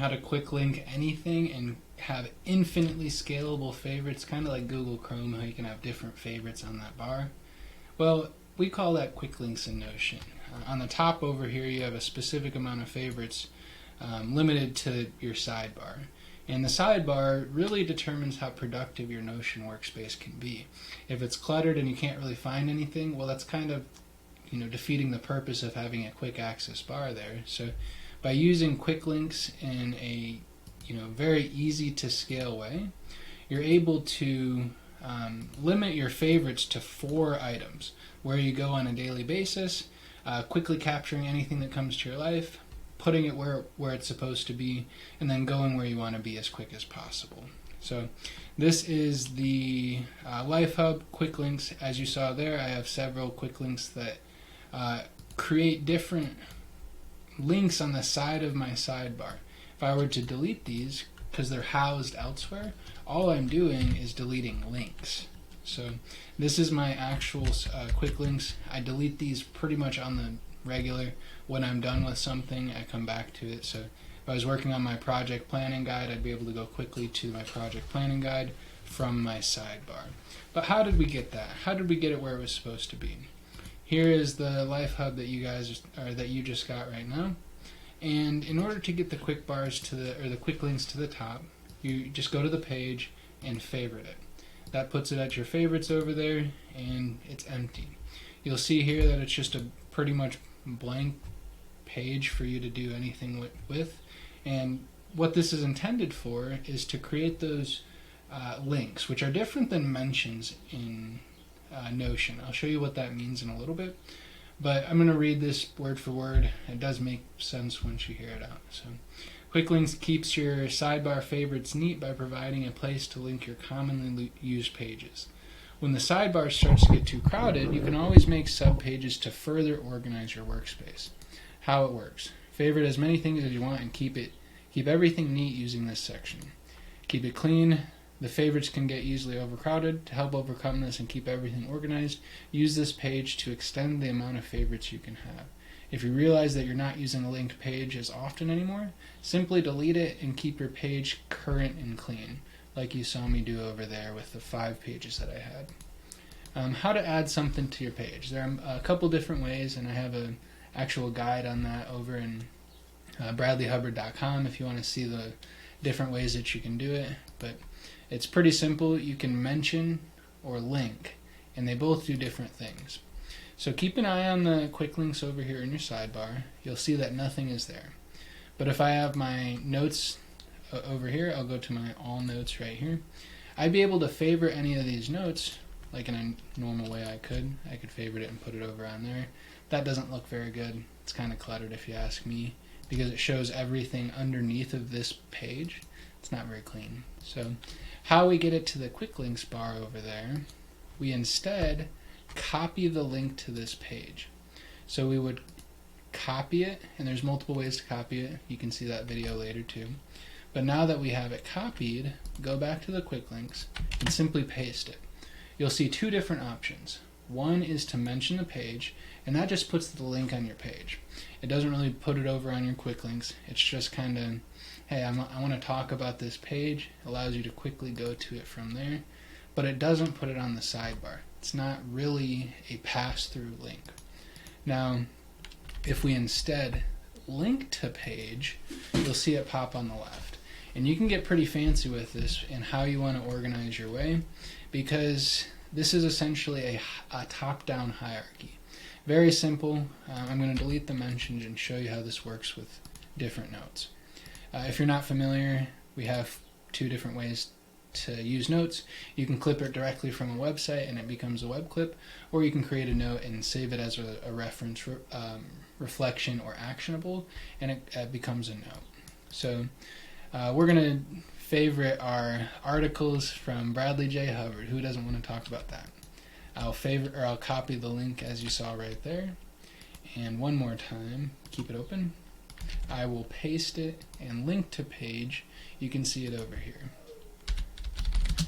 how to quick link anything and have infinitely scalable favorites, kind of like Google Chrome, how you can have different favorites on that bar. Well, we call that quick links in Notion. On the top over here, you have a specific amount of favorites limited to your sidebar. And the sidebar really determines how productive your Notion workspace can be. If it's cluttered and you can't really find anything, well, that's kind of defeating the purpose of having a quick access bar there. So by using quick links in a very easy to scale way, you're able to limit your favorites to 4 items, where you go on a daily basis, quickly capturing anything that comes to your life, putting it where it's supposed to be, and then going where you want to be as quick as possible. So this is the Life Hub quick links. As you saw there, I have several quick links that create different links on the side of my sidebar. If I were to delete these, because they're housed elsewhere, all I'm doing is deleting links. So this is my actual quick links. I delete these pretty much on the regular. When I'm done with something, I come back to it. So if I was working on my project planning guide, I'd be able to go quickly to my project planning guide from my sidebar. But how did we get that? How did we get it where it was supposed to be? Here is the Life Hub that you just got right now. And in order to get the quick bars the quick links to the top, you just go to the page and favorite it. That puts it at your favorites over there, and it's empty. You'll see here that it's just a pretty much blank page for you to do anything with. And what this is intended for is to create those links, which are different than mentions in Notion. I'll show you what that means in a little bit, but I'm going to read this word for word. It does make sense once you hear it out. So, quick links keeps your sidebar favorites neat by providing a place to link your commonly used pages. When the sidebar starts to get too crowded, you can always make subpages to further organize your workspace. How it works: favorite as many things as you want and keep everything neat using this section. Keep it clean. The favorites can get easily overcrowded. To help overcome this and keep everything organized, use this page to extend the amount of favorites you can have. If you realize that you're not using a linked page as often anymore, simply delete it and keep your page current and clean, like you saw me do over there with the 5 pages that I had. How to add something to your page. There are a couple different ways, and I have an actual guide on that over in bradleyhubbard.com if you want to see the different ways that you can do it. But it's pretty simple. You can mention or link, and they both do different things. So keep an eye on the quick links over here in your sidebar. You'll see that nothing is there. But if I have my notes over here, I'll go to my all notes right here. I'd be able to favorite any of these notes like in a normal way. I could favorite it and put it over on there. That doesn't look very good. It's kind of cluttered if you ask me, because it shows everything underneath of this page. It's not very clean. So how we get it to the quick links bar over there, we instead copy the link to this page. So we would copy it, and there's multiple ways to copy it. You can see that video later too. But now that we have it copied, go back to the quick links and simply paste it. You'll see 2 different options. One is to mention the page, and that just puts the link on your page. It doesn't really put it over on your quick links. It's just kind of, hey, I want to talk about this page. It allows you to quickly go to it from there, but it doesn't put it on the sidebar. It's not really a pass-through link. Now, if we instead link to page, you'll see it pop on the left. And you can get pretty fancy with this in how you want to organize your way, because this is essentially a top-down hierarchy. Very simple. I'm going to delete the mentions and show you how this works with different notes. If you're not familiar, we have 2 different ways to use notes. You can clip it directly from a website and it becomes a web clip, or you can create a note and save it as a reference, reflection, or actionable, and it becomes a note. So we're going to favorite our articles from Bradley J. Hubbard. Who doesn't want to talk about that? I'll copy the link as you saw right there, and one more time, keep it open. I will paste it and link to page. You can see it over here.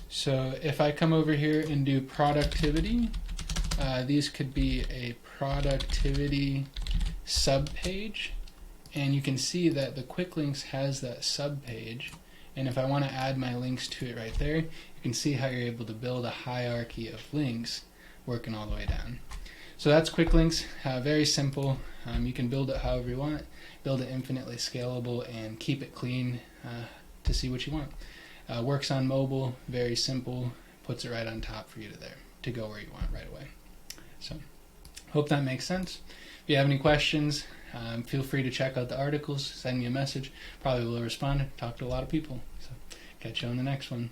So if I come over here and do productivity, these could be a productivity subpage, And you can see that the quick links has that sub page, and if I want to add my links to it right there, you can see how you're able to build a hierarchy of links working all the way down. So that's quick links, very simple. You can build it however you want, build it infinitely scalable, and keep it clean to see what you want. Works on mobile, very simple, puts it right on top for you to go where you want right away. So hope that makes sense. If you have any questions, feel free to check out the articles, send me a message. Probably will respond, talk to a lot of people. So catch you on the next one.